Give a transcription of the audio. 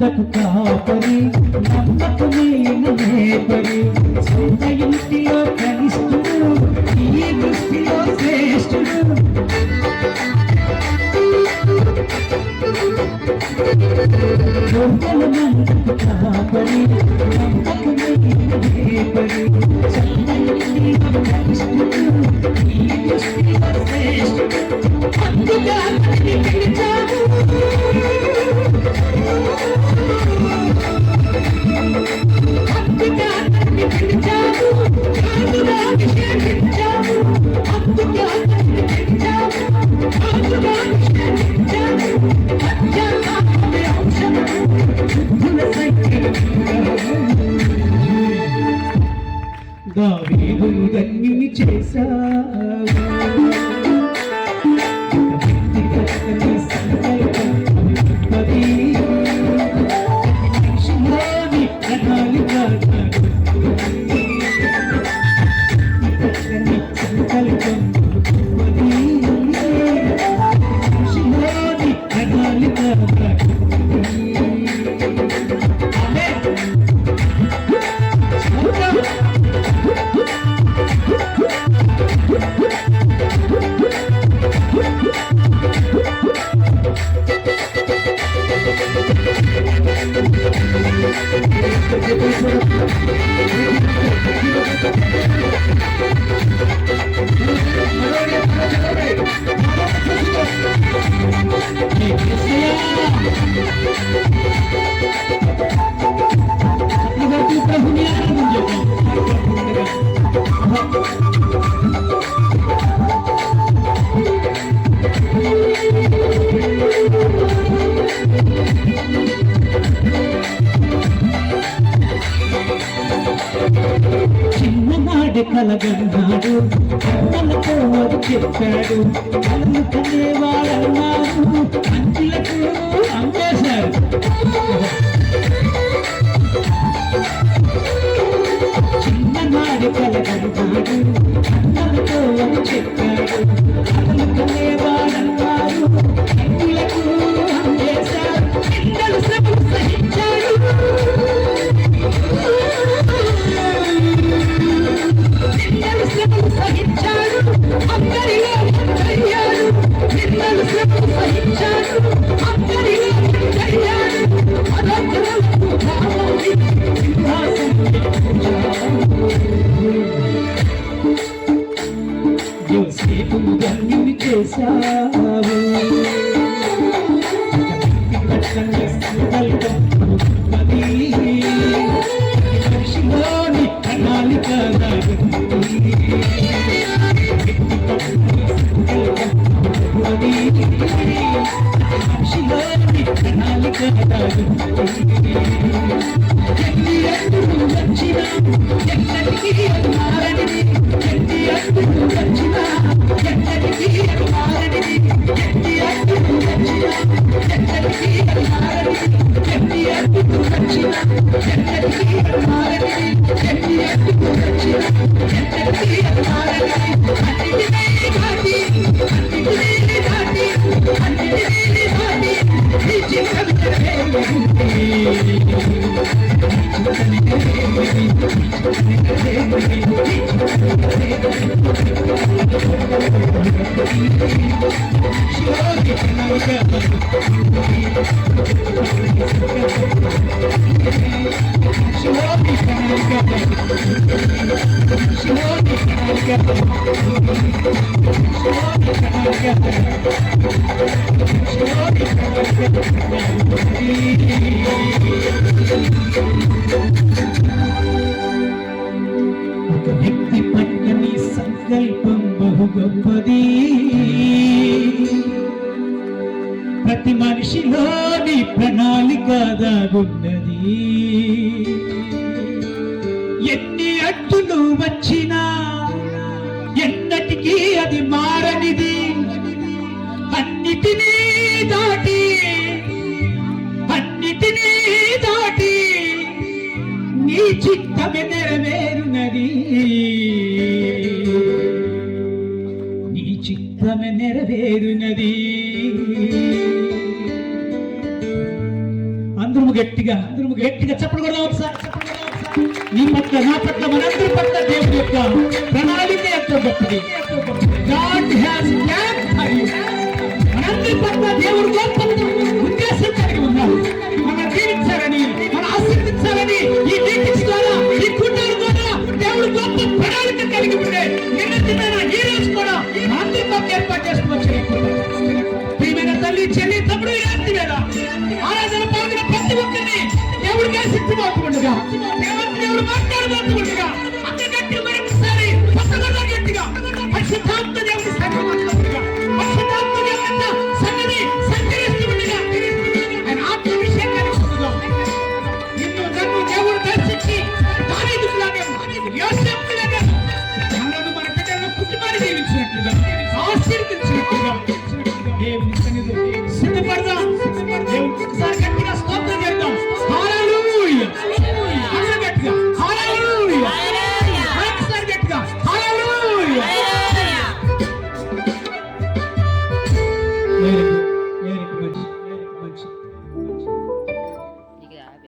మందకు కాపరి నమ్మకమైన నేపరి సొంత ఇంటిలో కనిష్ఠుడు ఈ దృష్టిలో శ్రేష్ఠుడు దొంగల మందకు కాపరి నమ్మకమైన నేపరి సొంత ఇంటిలో కనిష్ఠుడు ఈ దృష్టిలో శ్రేష్ఠుడు అందుగా పిలిచాడు దావీదు ధన్యుని చేశావు చిన్ననాడు కలగన్నాడు కళ్ళతో అది చెప్పాడు కళ్ళు కనేవాడన్నాడు అంచులకు అమ్మేశాడు చిన్ననాడు కలగన్నాడు కళ్ళతో అది చెప్పాడు కళ్ళు కనేవాడన్నాడు అంచులకు అమ్మేశాడు పిల్లలు శ్రమలు సహించాడు సహించాడు అందరిలో అయ్యాడు పిల్లలు శ్రమలు సహించాడు అందరిలో అయ్యాడు అనంతరకు భావాన్ని యోసేపు ధన్యుని చేశావు సంకల్పం మనిషిలోని ప్రణాళిక మనిషిలోని ప్రణాళిక ఎన్ని అడ్డులు వచ్చినా ఎన్నటికీ అది మారనిది ఎన్ని అడ్డులు వచ్చినా ఎన్నటికీ అది మారనిది ఎన్ని అడ్డులు వచ్చినా ఎన్నటికీ అది మారనిది ఎన్ని అడ్డులు వచ్చినా ఎన్నటికీ అది మారనిది ఎన్ని అడ్డులు వచ్చినా ఎన్నటికీ అది మారనిది అన్నిటినీ దాటి అన్నిటినీ దాటి అన్నిటినీ దాటి నీ జీవితం ఒక వ్యక్తి పట్ల నీ సంకల్పం బహు గొప్పది ప్రతి మనిషిలోని ప్రణాళిక దాగున్నది ఎన్ని అడ్డులు వచ్చినా ఎన్నటికీ అది మారనిది అన్నిటినీ దాటి నీ చిత్తమే నెరవేరునది నీ చిత్తమే నెరవేరునది అందరూ గట్టిగా చెప్పడం కూడా ఒకసారి నీ పట్ల నా పట్ల మనందరి పట్ల దేవుడి యొక్క ప్రణాళిక ఎంతో గొప్పది. God has planned for you. మనందరి పట్ల దేవుడు గొప్ప ఉద్దేశం కలిగి ఉన్నారు. మనం జీవించాలని, మనం ఆశీర్వదించాలని ఈ మీటింగ్స్ ద్వారా, ఈ కూటాల ద్వారా దేవుడు గొప్ప ప్రణాళిక కలిగి ఉండే నిన్న ఈ రోజు కూడా మనందరి పట్ల ఏర్పాటు చేసుకోవచ్చు. ప్రియమైన తల్లి, చెల్లి, తమ్ముడు, ఈ రాత్రి వేళ ఆరాధన పాల్గొన్న ప్రతి ఒక్కరిని దేవుడు సిద్ధమవుతుండగా, దేవుడు మాట్లాడబోతుండగా అందరి గట్టి మరొకసారి కొత్తగా గట్టిగా పరిశుద్ధాత్మ దేవుడి సంగమవుతుండగా, పరిశుద్ధాత్మ దేవుడి సంగతి సంచరిస్తుండగా, ఆయన ఆత్మాభిషేకాన్ని పొందుదాం. నిన్ను నన్ను దేవుడు దర్శించి దావీదులాగా, యోసేపులాగా మనల్ని, మన బిడ్డలను కుటుంబాన్ని దీవించినట్లుగా, ఆశీర్వదించినట్లుగా దేవుని సన్నిధిలో సిద్ధపడదాం. దేవుడికి ఒకసారి గట్టిగా స్తోత్రం చేద్దాం. హల్లెలూయా, అందరూ గట్టిగా హల్లెలూయా, ఒకసారి గట్టిగా హల్లెలూయా.